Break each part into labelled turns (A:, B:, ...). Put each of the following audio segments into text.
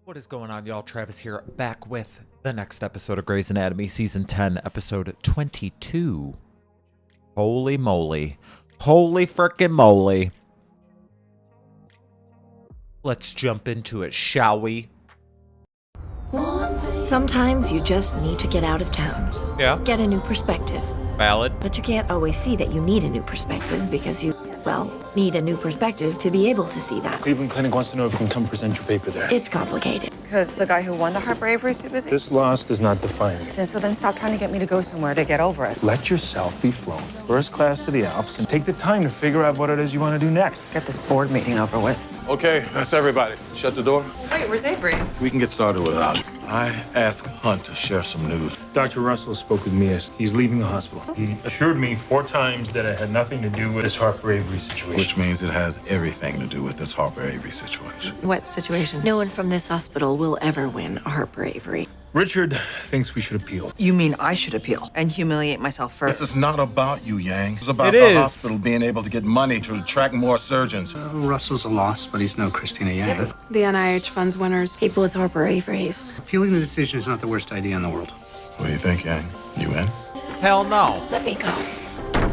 A: What is going on, y'all? Travis here, back with the next episode of Grey's Anatomy, Season 10, Episode 22. Holy moly. Holy frickin' moly. Let's jump into it, shall we?
B: Sometimes you just need to get out of town.
A: Yeah.
B: Get a new perspective.
A: Valid.
B: But you can't always see that you need a new perspective because you, need a new perspective to be able to see that.
C: Cleveland Clinic wants to know if you can come present your paper there.
B: It's complicated.
D: Because the guy who won the Harper Avery's too busy?
C: This loss does not define you.
D: Then stop trying to get me to go somewhere to get over it.
C: Let yourself be flown first class to the Alps and take the time to figure out what it is you want to do next.
D: Get this board meeting over with.
E: Okay, that's everybody. Shut the door.
D: Wait, where's Avery?
E: We can get started without it. I asked Hunt to share some news.
C: Dr. Russell spoke with me. He's leaving the hospital. He assured me 4 times that it had nothing to do with this Harper Avery situation.
E: Which means it has everything to do with this Harper Avery situation.
D: What situation?
B: No one from this hospital will ever win a Harper Avery.
C: Richard thinks we should appeal.
D: You mean I should appeal and humiliate myself first?
E: This is not about you, Yang. It's about
A: It
E: the
A: is.
E: hospital being able to get money to attract more surgeons.
F: Russell's a loss, but he's no Cristina Yang.
G: The NIH funds winners.
B: People with Harper Averys.
F: Appealing the decision is not the worst idea in the world.
E: What do you think, Yang? You in?
A: Hell no.
B: Let me go.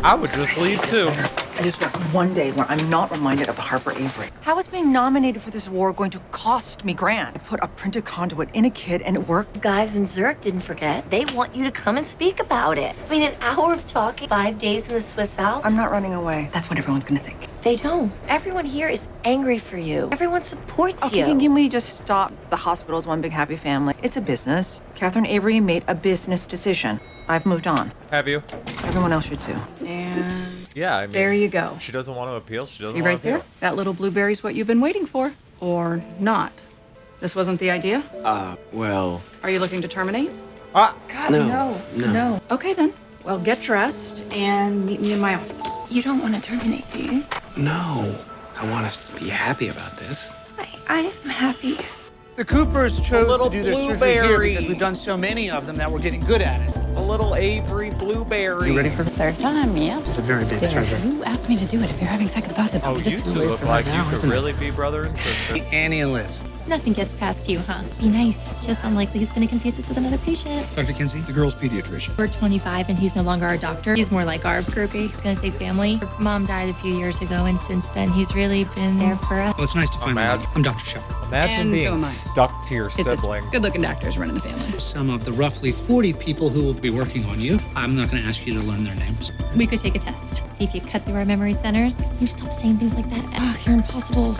A: I would just leave too.
D: I just want one day where I'm not reminded of the Harper Avery. How is being nominated for this award going to cost me grand? I put a printed conduit in a kid and it worked.
B: Guys in Zurich didn't forget. They want you to come and speak about it. I mean, an hour of talking, 5 days in the Swiss Alps.
D: I'm not running away. That's what everyone's gonna think.
B: They don't. Everyone here is angry for you. Everyone supports
D: Okay,
B: you.
D: can we just stop? The hospital's one big happy family. It's a business. Catherine Avery made a business decision. I've moved on.
A: Have you?
D: Everyone else should too.
G: And
A: Yeah, I mean,
G: there you go.
A: she doesn't want to appeal. She doesn't
G: See
A: want
G: right
A: to appeal.
G: there? That little blueberry's what you've been waiting for. Or not. This wasn't the idea?
F: Well,
G: Are you looking to terminate?
A: Ah,
G: God, no. Okay then. Well, get dressed and meet me in my office.
H: You don't want to terminate, do you?
F: no. I want to be happy about this.
H: I am happy.
I: The Coopers chose
A: little
I: to do their surgery here
A: blueberry.
I: because we've done so many of them that we're getting good at it.
A: a little Avery blueberry.
I: You ready for
H: Third time, yeah.
F: It's a very big surgery.
H: You asked me to do it. If you're having second thoughts about
A: Oh,
H: it,
A: you
H: just
A: two look like you could really be brother and sister.
F: Annie and Liz.
J: Nothing gets past you, huh? Be nice. It's just unlikely he's going to confuse us with another patient.
F: Dr. Kinsey, the girl's pediatrician.
J: We're 25 and he's no longer our doctor. He's more like our groupie. He's going to say family. Her mom died a few years ago, and since then he's really been there for us.
F: Well, it's nice to find
A: Imagine-
F: out. I'm Dr. Shepard.
A: Imagine
G: And so
A: being
G: am I.
A: stuck to your sibling.
G: Good-looking doctors running the family.
F: Some of the roughly 40 people who will be working on you. I'm not going to ask you to learn their names.
J: We could take a test. See if you cut through our memory centers. You stop saying things like that. Ugh, you're impossible.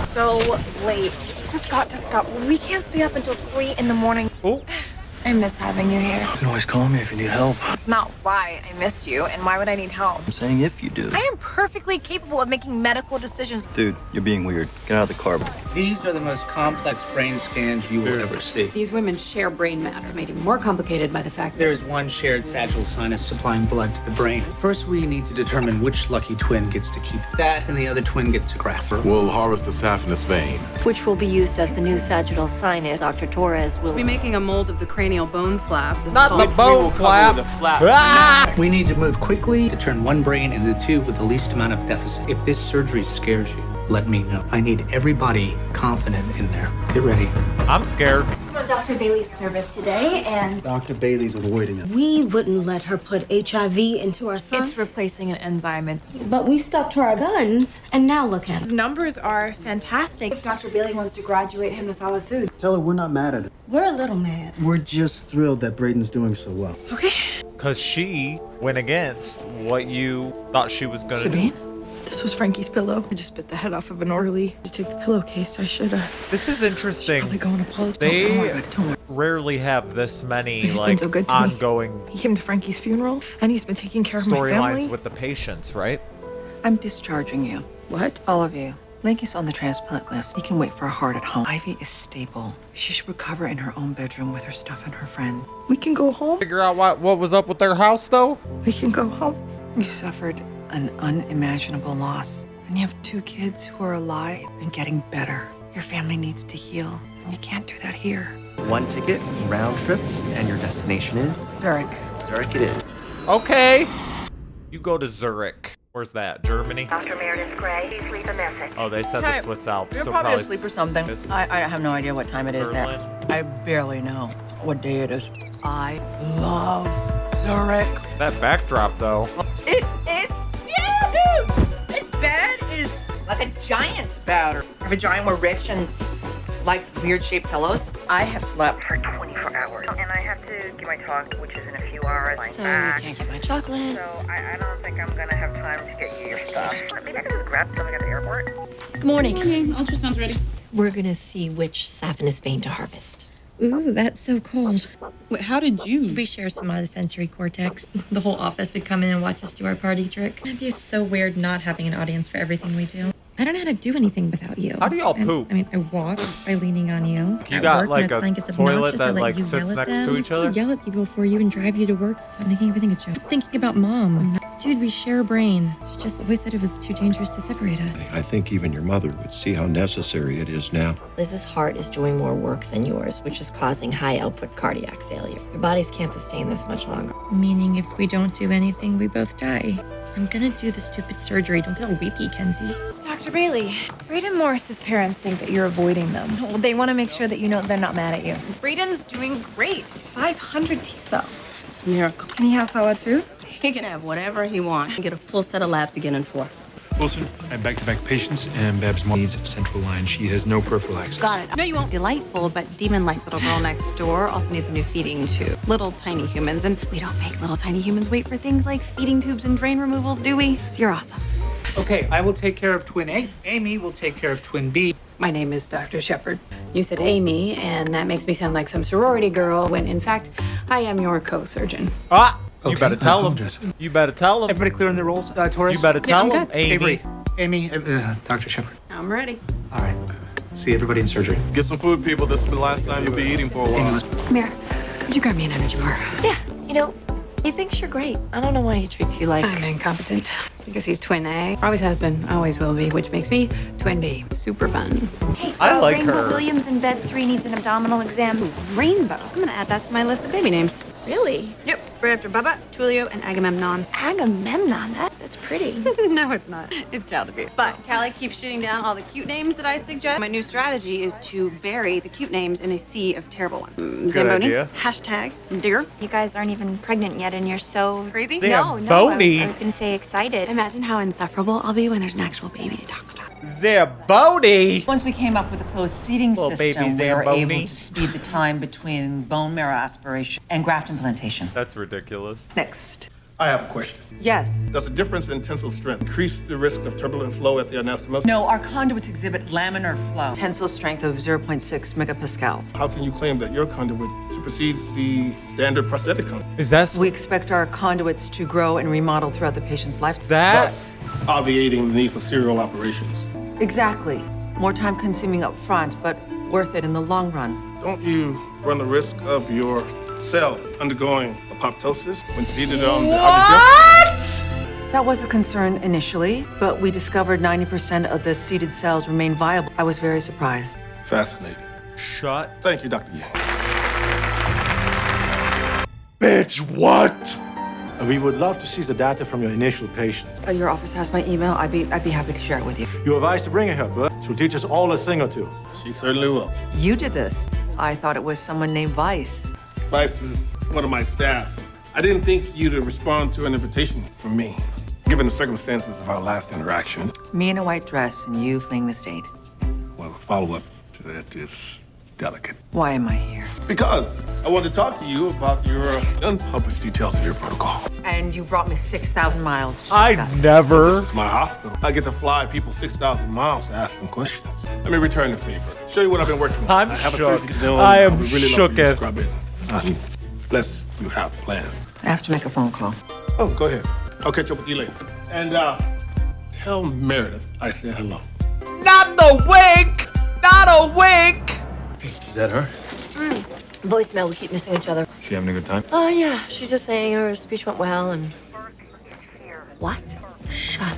K: So late. This has got to stop. We can't stay up until 3 in the morning.
A: Oh,
K: I miss having you here.
C: You can always call me if you need help.
K: It's not why I miss you, and why would I need help?
C: I'm saying if you do.
K: I am perfectly capable of making medical decisions.
L: Dude, you're being weird. Get out of the car.
I: These are the most complex brain scans you will ever see.
G: These women share brain matter, made even more complicated by the fact that
I: There is one shared sagittal sinus supplying blood to the brain. First, we need to determine which lucky twin gets to keep that and the other twin gets a graft.
E: We'll harvest the saphenous vein.
B: Which will be used as the new sagittal sinus. Dr. Torres will
G: we'll be making a mold of the cranial bone flap. This
A: not
G: is
A: the
G: called-
A: bone flap. Ah!
I: We need to move quickly to turn one brain into 2 with the least amount of deficit. If this surgery scares you, let me know. I need everybody confident in there. Get ready.
A: I'm scared.
K: I'm on Dr. Bailey's service today, and
L: Dr. Bailey's avoiding it.
H: We wouldn't let her put HIV into our son.
K: it's replacing an enzyme.
H: But we stuck to our guns, and now look at
K: His
H: it.
K: numbers are fantastic. If Dr. Bailey wants to graduate him to solid food.
L: Tell her we're not mad at it.
H: We're a little mad.
L: We're just thrilled that Braden's doing so well.
K: Okay.
A: Because she went against what you thought she was going to do.
D: Sabine?
K: This was Frankie's pillow. I just bit the head off of an orderly to take the pillowcase. I should have.
A: This is interesting.
K: Probably go and apologize.
A: They rarely have this many
K: He's been
A: like
K: so good to me.
A: ongoing
K: He came to Frankie's funeral, and he's been taking care of my family.
A: storylines with the patients, right?
D: I'm discharging you.
K: What?
D: All of you. Link is on the transplant list. You can wait for a heart at home. Ivy is stable. She should recover in her own bedroom with her stuff and her friend.
K: We can go home.
A: Figure out what was up with their house though.
K: We can go home.
D: You suffered an unimaginable loss. And you have 2 kids who are alive and getting better. Your family needs to heal. And you can't do that here.
L: One ticket, round trip, and your destination is
D: Zurich.
L: Zurich it is.
A: Okay. You go to Zurich. Where's that? Germany?
B: Dr. Meredith Gray, please leave a message.
A: Oh, they said the Swiss Alps.
M: You're
A: so
M: probably asleep or something.
A: Swiss-
M: I have no idea what time it is
A: Berlin.
M: there. I barely know what day it is. I love Zurich.
A: That backdrop, though.
M: It is huge! This bed is like a giant's bed. If a giant were rich and like weird-shaped pillows, I have slept
B: For 24 hours. And I have to give my talk, which is in a few hours.
H: So you can't get my chocolate.
B: So I don't think I'm gonna have time to get you your stuff. Maybe I can just grab something at the airport.
H: Good morning.
G: Okay, ultrasound's ready.
H: We're gonna see which saphenous vein to harvest.
J: Ooh, that's so cold.
G: Wait, how did you?
J: We share some of the sensory cortex. The whole office would come in and watch us do our party trick. It'd be so weird not having an audience for everything we do. I don't know how to do anything without you.
A: How do y'all poop?
J: I mean, I walk by leaning on you.
A: You
J: At
A: got,
J: work,
A: like,
J: when
A: a
J: client gets
A: toilet
J: obnoxious, I
A: that,
J: let
A: like,
J: you
A: sits
J: yell at
A: next
J: them.
A: to
J: I
A: each
J: still
A: other?
J: yell at people for you and drive you to work. Stop making everything a joke. Thinking about mom. Dude, we share a brain. She just always said it was too dangerous to separate us.
N: I think even your mother would see how necessary it is now.
H: Liz's heart is doing more work than yours, which is causing high output cardiac failure. Your bodies can't sustain this much longer.
J: Meaning if we don't do anything, we both die. I'm gonna do the stupid surgery. Don't get all weepy, Kenzie.
K: Dr. Bailey, Braden Morris's parents think that you're avoiding them. Well, they want to make sure that you know they're not mad at you. Braden's doing great. 500 T cells.
O: It's a miracle.
K: Can he have solid food?
O: He can have whatever he wants and get a full set of labs again in 4.
C: Wilson, I have back-to-back patients, and Babs mom needs central line. She has no peripheral access.
O: Got it. No, you won't. Delightful, but demon-like little girl next door also needs a new feeding tube. Little tiny humans, and we don't make little tiny humans wait for things like feeding tubes and drain removals, do we? So you're awesome.
I: Okay, I will take care of twin A. Amy will take care of twin B.
G: My name is Dr. Shepard. You said Amy, and that makes me sound like some sorority girl, when in fact, I am your co-surgeon.
A: Ah! You
I: Okay,
A: better tell him.
I: apologize.
A: You better tell him.
I: Everybody clear in their roles? Taurus?
A: You better tell
G: I'm
A: him,
G: good.
A: Amy.
I: Avery. Amy, Dr. Shepard.
G: I'm ready.
I: All right. See everybody in surgery.
E: Get some food, people. This will be the last time you'll be eating for a
I: Amy,
E: while.
I: let's
G: Mira, would you grab me an energy bar?
B: Yeah, you know, he thinks you're great. I don't know why he treats you like...
G: I'm incompetent because he's twin A. Always has been, always will be, which makes me twin B. Super fun.
B: Hey,
A: I like
B: Rainbow
A: her.
B: Williams in bed 3 needs an abdominal exam.
O: Rainbow. I'm gonna add that to my list of baby names.
B: Really?
O: Yep, right after Bubba, Tulio, and Agamemnon.
B: Agamemnon, that's pretty.
O: No, it's not. It's child abuse. But Callie keeps shooting down all the cute names that I suggest. My new strategy is to bury the cute names in a sea of terrible ones. Zamboni.
A: idea.
O: Hashtag dear.
B: You guys aren't even pregnant yet and you're so...
O: Crazy?
A: Zamboni.
B: I was gonna say excited.
O: Imagine how insufferable I'll be when there's an actual baby to talk about.
A: Zamboni!
M: Once we came up with a closed seating
A: Little baby
M: system, we were
A: Zamboni.
M: able to speed the time between bone marrow aspiration and graft implantation.
A: That's ridiculous.
M: Next.
E: I have a question.
M: Yes.
E: Does the difference in tensile strength increase the risk of turbulent flow at the anastomose?
M: No, our conduits exhibit laminar flow. Tensile strength of 0.6 megapascals.
E: How can you claim that your conduit supersedes the standard prosthetic conduit?
A: Is that...
M: We expect our conduits to grow and remodel throughout the patient's life.
A: that...
E: Thus, obviating the need for serial operations.
M: Exactly. More time consuming up front, but worth it in the long run.
E: Don't you run the risk of your cell undergoing apoptosis when seated on the
A: What?
M: That was a concern initially, but we discovered 90% of the seeded cells remain viable. I was very surprised.
E: Fascinating.
A: Shut.
E: Thank you, Dr. Yang.
N: Bitch, what?
P: We would love to see the data from your initial patients.
M: Your office has my email. I'd be happy to share it with you.
P: You advised to bring her here, but she'll teach us all a thing or two.
E: She certainly will.
M: You did this. I thought it was someone named Vice.
E: Vice is one of my staff. I didn't think you to respond to an invitation from me, given the circumstances of our last interaction.
M: Me in a white dress and you fleeing the state.
E: Well, a follow-up to that is delicate.
M: Why am I here?
E: Because I want to talk to you about your unpublished details of your protocol.
M: And you brought me 6,000 miles to
A: I
M: discuss it.
A: never...
E: This is my hospital. I get to fly people 6,000 miles to ask them questions. Let me return the favor. Show you what I've been working on.
A: I'm
E: I have
A: shook.
E: a surgeon known
A: I am
E: would really love for you to
A: shooketh.
E: scrub in. Unless you have plans.
M: I have to make a phone call.
E: Oh, go ahead. I'll catch up with you later. And tell Meredith I said hello.
A: Not the wink! Not a wink!
C: Is that her?
B: Voicemail, we keep missing each other.
C: She having a good time?
B: Oh, yeah, she's just saying her speech went well and... What? Shut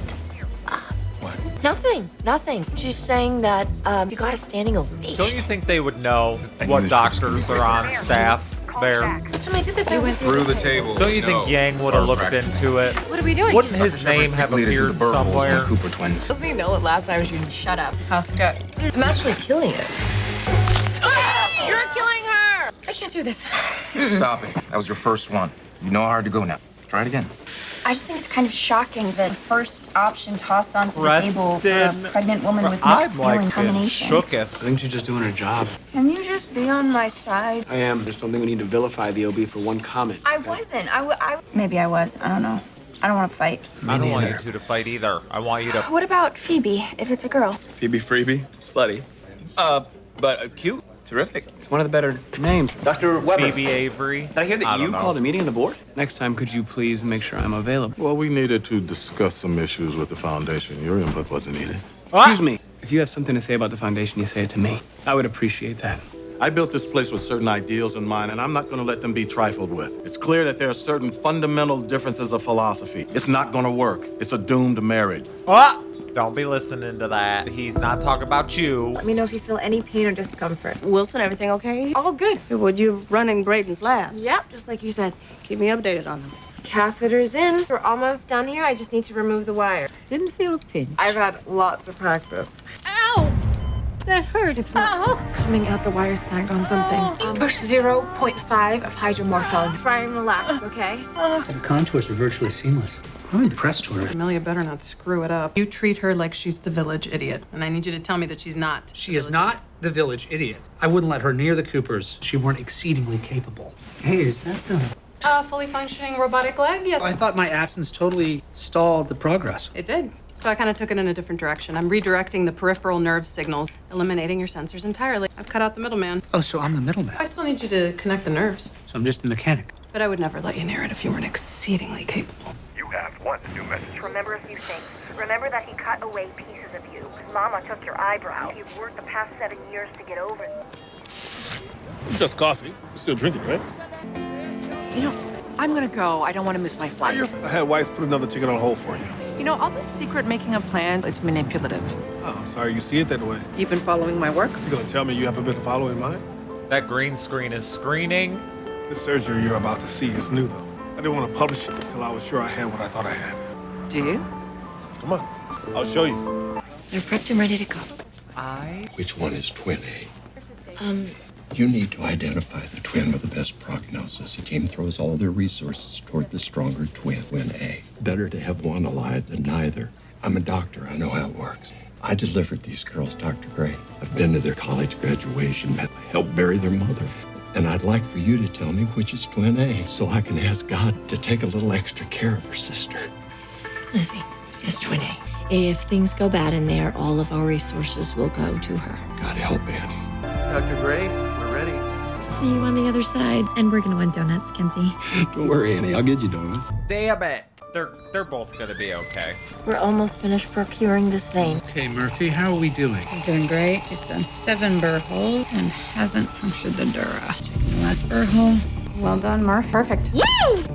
B: up.
C: What?
B: Nothing. She's saying that you got a standing ovation.
A: Don't you think they would know
C: I knew
A: what
C: this was gonna
A: doctors
C: be
A: are
C: great.
A: on staff? there.
K: Last time I did this, I went
Q: Through the table.
A: Don't you think Yang would have looked into it?
K: What are we doing?
A: Wouldn't his name have appeared somewhere?
Q: Cooper twins.
K: Doesn't he know that last time she shut up?
B: How scared? I'm actually killing it.
K: You're killing her! I can't do this.
Q: Stop it. That was your first one. You know how hard to go now. Try it again.
R: I just think it's kind of shocking that the first option tossed onto the table for a pregnant woman with mixed feeling combination.
I: I think she's just doing her job.
R: Can you just be on my side?
I: I am. Just don't think we need to vilify the OB for one comment.
R: I wasn't. Maybe I was. I don't know. I don't want to fight.
A: I don't want you two to fight either. I want you to...
R: What about Phoebe, if it's a girl?
I: Phoebe Freebie? Slutty. But cute. Terrific. It's one of the better names. Dr. Weber.
A: Phoebe Avery.
I: Did I hear that you called a meeting of the board? Next time, could you please make sure I'm available?
E: Well, we needed to discuss some issues with the foundation. Your input wasn't needed.
I: Excuse me. If you have something to say about the foundation, you say it to me. I would appreciate that.
E: I built this place with certain ideals in mind, and I'm not going to let them be trifled with. It's clear that there are certain fundamental differences of philosophy. It's not going to work. It's a doomed marriage.
A: Don't be listening to that. He's not talking about you.
K: Let me know if you feel any pain or discomfort.
S: Wilson, everything okay?
K: All good.
S: Would you running Braden's labs?
K: Yep, just like you said.
S: Keep me updated on them.
K: Catheter's in. We're almost done here. I just need to remove the wire.
S: Didn't feel a pinch.
K: I've had lots of practice.
S: Ow! That hurt.
K: It's not coming out. The wire snagged on something. Push 0.5 of hydromorphone. Try and relax, okay?
F: The contours are virtually seamless. I'm impressed with her.
T: Amelia better not screw it up. You treat her like she's the village idiot, and I need you to tell me that she's not.
F: She is not the village idiot. I wouldn't let her near the Coopers. She weren't exceedingly capable. Hey, is that the...
T: Fully functioning robotic leg? Yes.
F: I thought my absence totally stalled the progress.
T: It did. So I kind of took it in a different direction. I'm redirecting the peripheral nerve signals, eliminating your sensors entirely. I've cut out the middleman.
F: Oh, so I'm the middleman.
T: I still need you to connect the nerves.
F: So I'm just the mechanic.
T: But I would never let you near it if you weren't exceedingly capable.
U: You have one new message.
V: Remember a few things. Remember that he cut away pieces of you. Mama took your eyebrow. You've worked the past 7 years to get over it.
E: Just coffee. You're still drinking, right?
M: You know, I'm gonna go. I don't want to miss my flight.
E: I had Weiss put another ticket on hold for you.
M: You know, all this secret making of plans, it's manipulative.
E: Oh, sorry, you see it that way.
M: You've been following my work?
E: You're gonna tell me you haven't been following mine?
A: That green screen is screening.
E: The surgery you're about to see is new, though. I didn't want to publish it until I was sure I had what I thought I had.
M: Do you?
E: Come on, I'll show you.
H: They're prepped and ready to go.
N: Which one is twin A? You need to identify the twin with the best prognosis. The team throws all their resources toward the stronger twin A. Better to have one alive than neither. I'm a doctor. I know how it works. I delivered these girls, Dr. Gray. I've been to their college graduation, helped bury their mother. And I'd like for you to tell me which is twin A, so I can ask God to take a little extra care of her sister.
H: Lizzie, it's twin A. If things go bad in there, all of our resources will go to her.
N: God help Annie.
L: Dr. Gray, we're ready.
J: See you on the other side. And we're gonna want donuts, Kenzie.
N: Don't worry, Annie. I'll get you donuts.
A: Damn it. They're both gonna be okay.
B: We're almost finished procuring this vein.
F: Okay, Murphy, how are we doing?
G: He's doing great. He's done 7 burr holes and hasn't punctured the dura. Checking the last burr hole.
K: Well done, Murph. Perfect.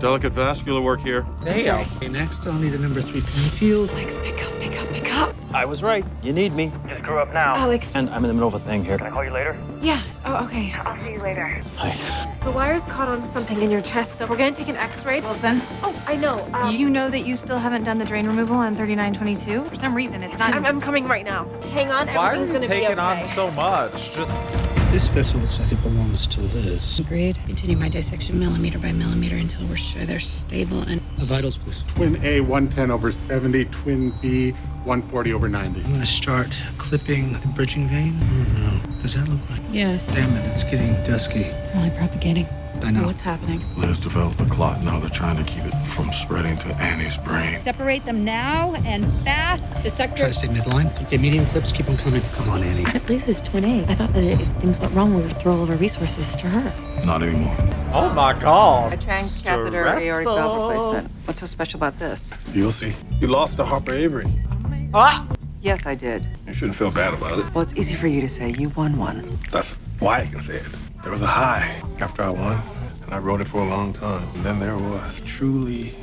E: Delicate vascular work here.
A: Damn.
F: Okay, next I'll need a number 3 pin field.
H: Legs, pick up, pick up, pick up.
L: I was right. You need me.
U: Just grew up now.
K: Alex.
L: And I'm in the middle of a thing here.
U: Can I call you later?
K: Yeah. Oh, okay.
V: I'll see you later.
L: Hi.
K: The wire's caught on something in your chest, so we're gonna take an X-ray.
O: Wilson,
K: Oh, I know.
O: you know that you still haven't done the drain removal on 3922? For some reason, it's not.
K: I'm coming right now. Hang on.
A: Why are
K: Everything's
A: you
K: gonna be
A: taking
K: okay.
A: on so much? Just...
F: This vessel looks like it belongs to Liz.
G: Agreed. Continue my dissection millimeter by millimeter until we're sure they're stable and...
F: Vitals, please.
W: Twin A, 110/70. Twin B, 140/90.
F: I'm gonna start clipping the bridging vein. Oh no. Does that look like?
G: Yes.
F: Damn it, it's getting dusky.
G: Probably propagating.
F: I know.
G: What's happening?
E: Liz developed a clot. Now they're trying to keep it from spreading to Annie's brain.
X: Separate them now and fast.
F: Try
X: Dissector.
F: to stay midline. Okay, medium clips, keep them coming. Come on, Annie.
B: Liz is twin A. I thought that if things went wrong, we would throw all of our resources to her.
E: Not anymore.
A: Oh my God.
M: A trans catheter aortic valve replacement. What's so special about this?
E: You'll see. You lost to Harper Avery.
M: Yes, I did.
E: You shouldn't feel bad about it.
M: Well, it's easy for you to say. You won one.
E: That's why I can say it. There was a high after I won, and I rode it for a long time. And then there was truly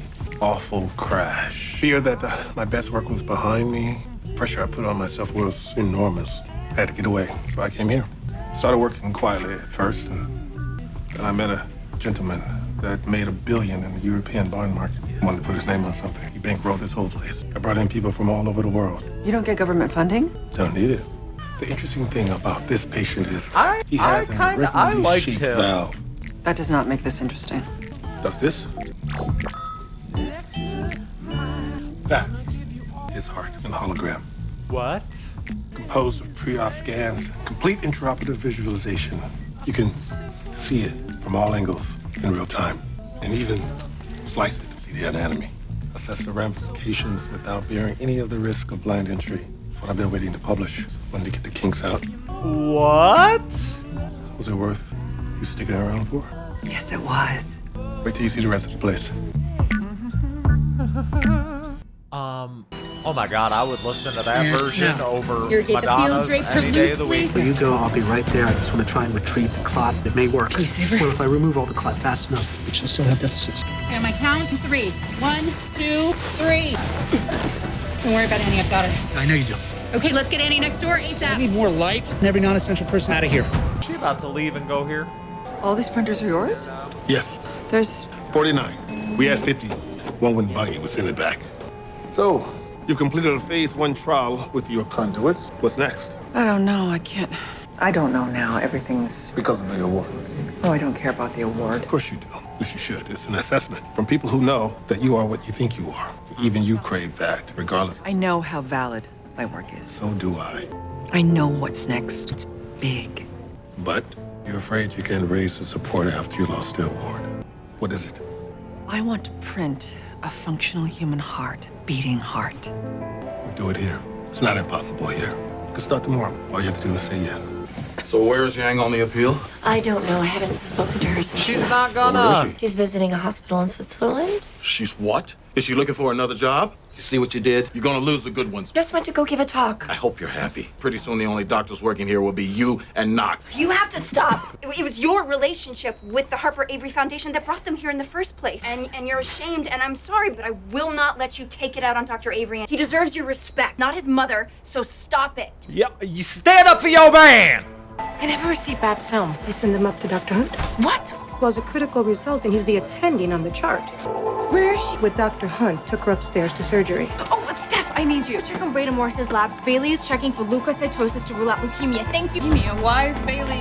E: awful crash. Fear that my best work was behind me. Pressure I put on myself was enormous. I had to get away, so I came here. Started working quietly at first, and then I met a gentleman that made $1 billion in the European bond market. Wanted to put his name on something. He bankrolled this whole place. I brought in people from all over the world.
M: You don't get government funding?
E: Don't need it. The interesting thing about this patient is he
A: I
E: has an irregularly
A: liked
E: shaped
A: him.
E: valve.
M: That does not make this interesting.
E: Does this? That's his heart in hologram.
A: What?
E: Composed of pre-op scans, complete intraoperative visualization. You can see it from all angles in real time, and even slice it to see the anatomy. Assess the ramifications without bearing any of the risk of blind entry. That's what I've been waiting to publish. Wanted to get the kinks out.
A: What?
E: Was it worth you sticking around for?
M: Yes, it was.
E: Wait till you see the rest of the place.
A: Oh my God, I would listen to that version over
G: You're getting the
A: Madonna's
G: field draped
A: any day of the
G: loosely.
A: week.
F: Where you go, I'll be right there. I just want to try and retrieve the clot. It may work.
G: You save her?
F: Well, if I remove all the clot fast enough, which will still have deficits.
X: Okay, on my count, 3. 1, 2, 3. Don't worry about Annie, I've got her.
F: I know you do.
X: Okay, let's get Annie next door
F: I
X: ASAP.
F: need more light and every non-essential person out of here.
A: Is she about to leave and go here?
M: All these printers are yours?
E: Yes,
M: There's
E: 49. We had 50. One went buggy, was sent it back. So, you've completed a phase 1 trial with your conduits. What's next?
M: I don't know. I can't. I don't know now. Everything's.
E: Because of the award.
M: Oh, I don't care about the award.
E: Of course you do. Which you should. It's an assessment from people who know that you are what you think you are. Even you crave that, regardless.
M: I know how valid my work is.
E: So do I.
M: I know what's next. It's big.
E: But you're afraid you can't raise the support after you lost the award. What is it?
M: I want to print a functional human heart, beating heart.
E: We'll do it here. It's not impossible here. You can start tomorrow. All you have to do is say yes.
L: So where's Yang on the appeal?
B: I don't know. I haven't spoken to her since.
A: She's not gonna.
B: She's visiting a hospital in Switzerland.
L: She's what? Is she looking for another job? You see what you did? You're gonna lose the good ones.
B: Just went to go give a talk.
L: I hope you're happy. Pretty soon the only doctors working here will be you and Knox.
R: You have to stop. It was your relationship with the Harper Avery Foundation that brought them here in the first place. And you're ashamed, and I'm sorry, but I will not let you take it out on Dr. Avery. He deserves your respect, not his mother, so stop it.
A: Yeah, you stand up for your man!
K: I never received Bab's films. They send them up to Dr. Hunt.
B: What?
K: Was a critical result, and he's the attending on the chart. Where is she? With Dr. Hunt. Took her upstairs to surgery.
R: Oh, Steph, I need you. Check on Breda Morris's labs. Bailey is checking for leukocytosis to rule out leukemia. Thank you.
K: Leukemia? Why is Bailey?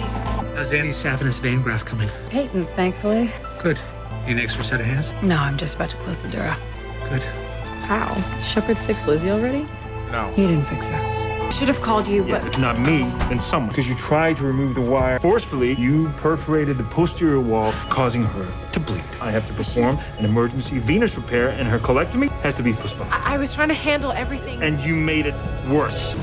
F: How's Annie's saphenous vein graft coming?
G: Peyton, thankfully.
F: Good. Need an extra set of hands?
G: No, I'm just about to close the door.
F: Good.
G: How? Shepard fixed Lizzie already?
A: No.
G: He didn't fix her.
K: I should have called you, but
C: If not me, then someone. Because you tried to remove the wire forcefully, you perforated the posterior wall, causing her to bleed. I have to perform an emergency venous repair, and her colectomy has to be postponed.
K: I was trying to handle everything.
C: And you made it worse.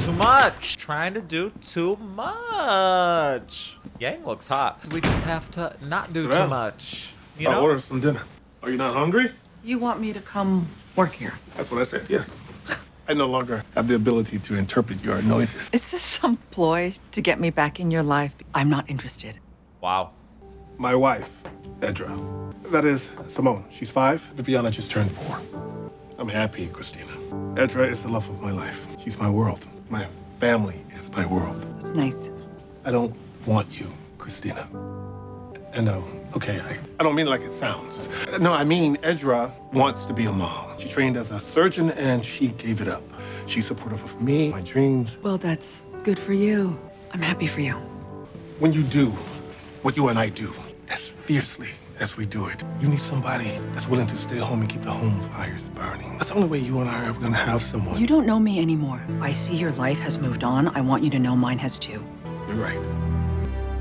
A: Too much. Trying to do too much. Yang looks hot. We just have to not do
E: Sit
A: too
E: down.
A: much. You
E: I'll
A: know?
E: order some dinner. Are you not hungry?
M: You want me to come work here?
E: That's what I said, yes. I no longer have the ability to interpret your noises.
M: Is this some ploy to get me back in your life? I'm not interested.
A: Wow.
E: My wife, Edra. That is Simone. She's 5. Viviana just turned 4. I'm happy, Cristina. Edra is the love of my life. She's my world. My family is my world.
M: That's nice.
E: I don't want you, Cristina. And okay, I don't mean it like it sounds. No, I mean Edra wants to be a mom. She trained as a surgeon and she gave it up. She's supportive of me, my dreams.
M: Well, that's good for you. I'm happy for you.
E: When you do what you and I do, as fiercely as we do it, you need somebody that's willing to stay home and keep the home fires burning. That's the only way you and I are ever gonna have someone.
M: You don't know me anymore. I see your life has moved on. I want you to know mine has too.
E: You're right.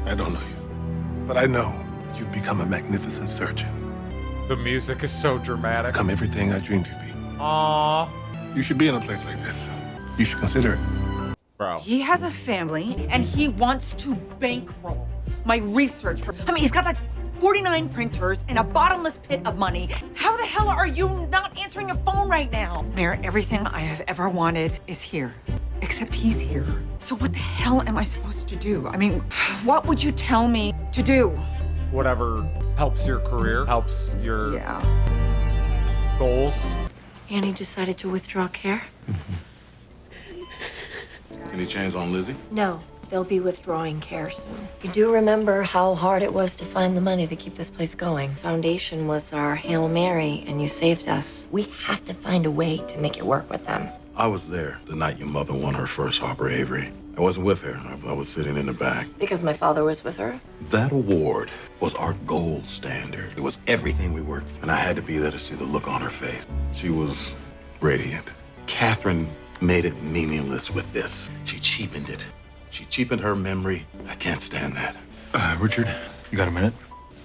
E: I don't know you. But I know that you've become a magnificent surgeon.
A: The music is so dramatic.
E: Become everything I dreamed you'd be.
A: Aww.
E: You should be in a place like this. You should consider it.
A: Bro.
M: He has a family and he wants to bankroll my research for. I mean, he's got like 49 printers and a bottomless pit of money. How the hell are you not answering your phone right now? Mayor, everything I have ever wanted is here. Except he's here. So what the hell am I supposed to do? I mean, what would you tell me to do?
A: Whatever helps your career, helps your goals.
B: Annie decided to withdraw care?
L: Any change on Lizzie?
B: No. They'll be withdrawing care soon. You do remember how hard it was to find the money to keep this place going. Foundation was our Hail Mary, and you saved us. We have to find a way to make it work with them.
L: I was there the night your mother won her first Harper Avery. I wasn't with her. I was sitting in the back.
B: Because my father was with her?
L: That award was our gold standard. It was everything we worked for. And I had to be there to see the look on her face. She was radiant. Catherine made it meaningless with this. She cheapened it. She cheapened her memory. I can't stand that.
C: Richard, you got a minute?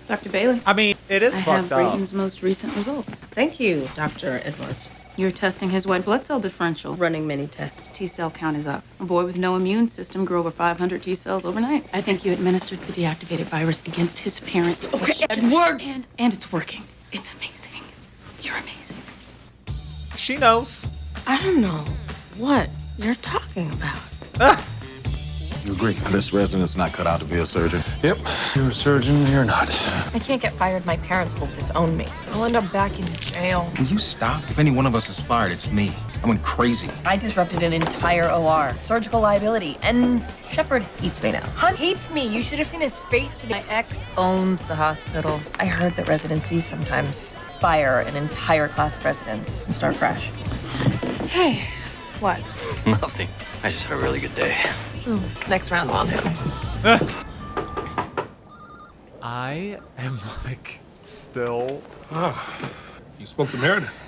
X: Dr. Bailey.
A: I mean, it is
X: I
A: fucked
X: have
A: up.
X: Brayton's most recent results.
S: Thank you, Dr. Edwards.
X: You're testing his white blood cell differential.
S: Running many tests.
X: T cell count is up. A boy with no immune system grew over 500 T cells overnight. I think you administered the deactivated virus against his parents.
S: Okay, Edwards!
X: And it's working. It's amazing. You're amazing.
A: She knows.
S: I don't know what you're talking about.
L: You agree? This resident's not cut out to be a surgeon.
E: Yep, you're a surgeon, you're not.
K: I can't get fired. My parents will disown me. I'll end up back in jail.
D: Can you stop? If any one of us is fired, it's me. I went crazy.
K: I disrupted an entire OR. Surgical liability. And Shepard hates me now. Hunt hates me. You should have seen his face today. My ex owns the hospital. I heard that residencies sometimes fire an entire class of residents and start fresh. Hey, what?
D: Nothing. I just had a really good day.
K: Next round on him.
A: I am like still.
E: You spoke to Meredith.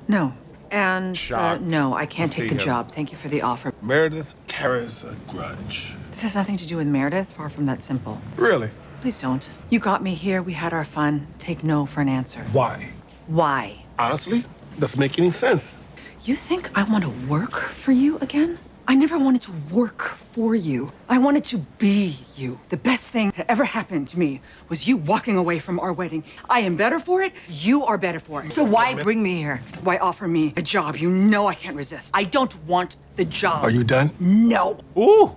I: No. And
A: Shocked
I: no, I can't
A: to
I: take
A: see
I: the
A: him.
I: job. Thank you for the offer.
E: Meredith carries a grudge.
I: This has nothing to do with Meredith. Far from that simple.
E: Really?
I: Please don't. You got me here. We had our fun. Take no for an answer.
E: Why?
I: Why?
E: Honestly, doesn't make any sense.
I: You think I want to work for you again? I never wanted to work for you. I wanted to be you. The best thing that ever happened to me was you walking away from our wedding. I am better for it. You are better for it. So why bring me here? Why offer me a job you know I can't resist? I don't want the job.
E: Are you done?
I: No.
A: Ooh.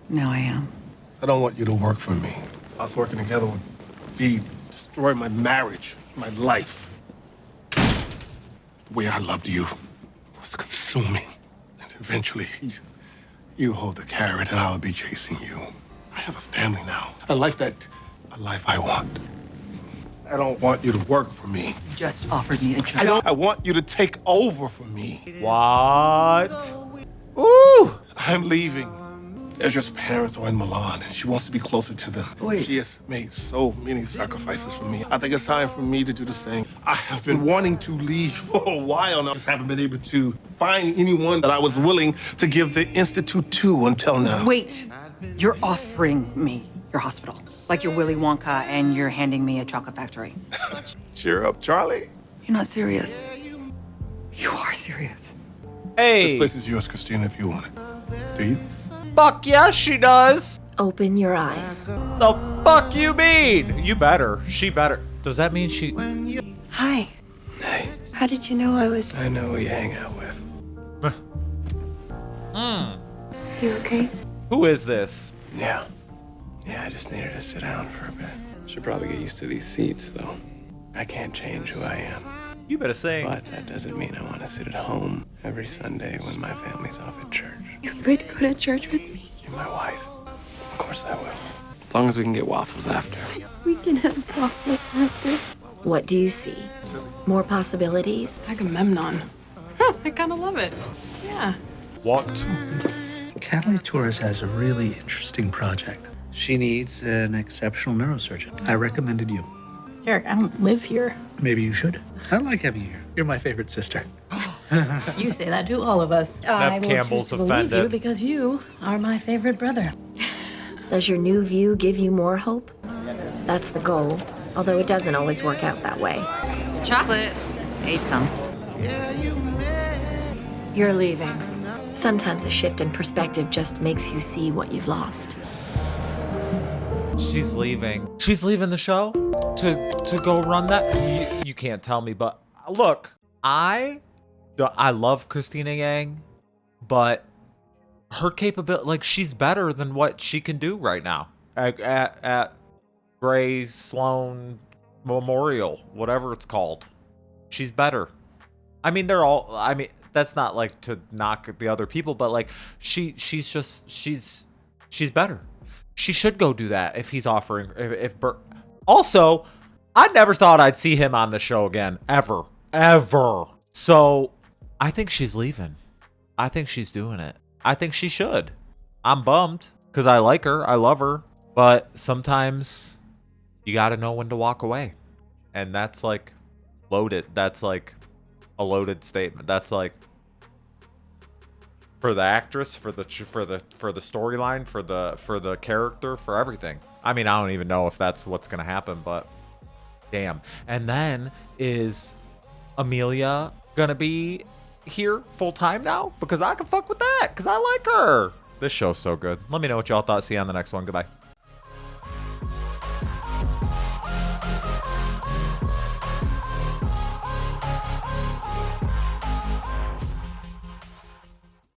I: No, I am.
E: I don't want you to work for me. Us working together would be destroy my marriage, my life. The way I loved you was consuming. And eventually, you hold the carrot and I'll be chasing you. I have a family now. A life I want. I don't want you to work for me.
I: You just offered me a job.
E: I want you to take over for me.
A: What? Ooh!
E: I'm leaving. Ezra's parents are in Milan, and she wants to be closer to them.
I: Wait.
E: She has made so many sacrifices for me. I think it's time for me to do the same. I have been wanting to leave for a while, and I just haven't been able to find anyone that I was willing to give the Institute to until now.
I: Wait, you're offering me your hospital, like you're Willy Wonka and you're handing me a chocolate factory.
E: Cheer up, Charlie.
I: You're not serious. You are serious.
A: Hey.
E: This place is yours, Cristina, if you want it. Do you?
A: Fuck yes, she does.
B: Open your eyes.
A: The fuck you mean? You better. She better. Does that mean she?
B: Hi.
D: Hey,
B: How did you know I was...
D: I know who you hang out with.
B: You okay?
A: Who is this?
D: Yeah. Yeah, I just needed to sit down for a bit. Should probably get used to these seats, though. I can't change who I am.
A: You better sing.
D: But that doesn't mean I want to sit at home every Sunday when my family's off at church.
B: You going to go to church with me?
D: You're my wife. Of course I will. As long as we can get waffles after.
B: We can have waffles after. What do you see? More possibilities?
T: Agamemnon. I kind of love it. Yeah.
A: What?
F: Cataly Torres has a really interesting project. She needs an exceptional neurosurgeon. I recommended you.
X: Derek, I don't live here.
F: Maybe you should. I like having you here. You're my favorite sister.
X: You say that to all of us.
A: I will Campbell's choose to believe offended.
X: You because you are my favorite brother.
B: Does your new view give you more hope? That's the goal, although it doesn't always work out that way.
I: Chocolate. Ate some.
B: You're leaving. Sometimes a shift in perspective just makes you see what you've lost.
A: She's leaving. She's leaving the show to go run that. You can't tell me, but look, I love Cristina Yang, but her capability, like, she's better than what she can do right now at Gray Sloan Memorial, whatever it's called. She's better. I mean, that's not like to knock the other people, but like she's she's better. She should go do that if he's offering. Also, I never thought I'd see him on the show again, ever. So I think she's leaving. I think she's doing it. I think she should. I'm bummed because I like her. I love her. But sometimes you got to know when to walk away. And that's like loaded. That's like a loaded statement. That's like for the actress, for the storyline, for the character, for everything. I mean, I don't even know if that's what's going to happen, but damn. And then is Amelia going to be here full time now? Because I can fuck with that because I like her. This show's so good. Let me know what y'all thought. See you on the next one. Goodbye.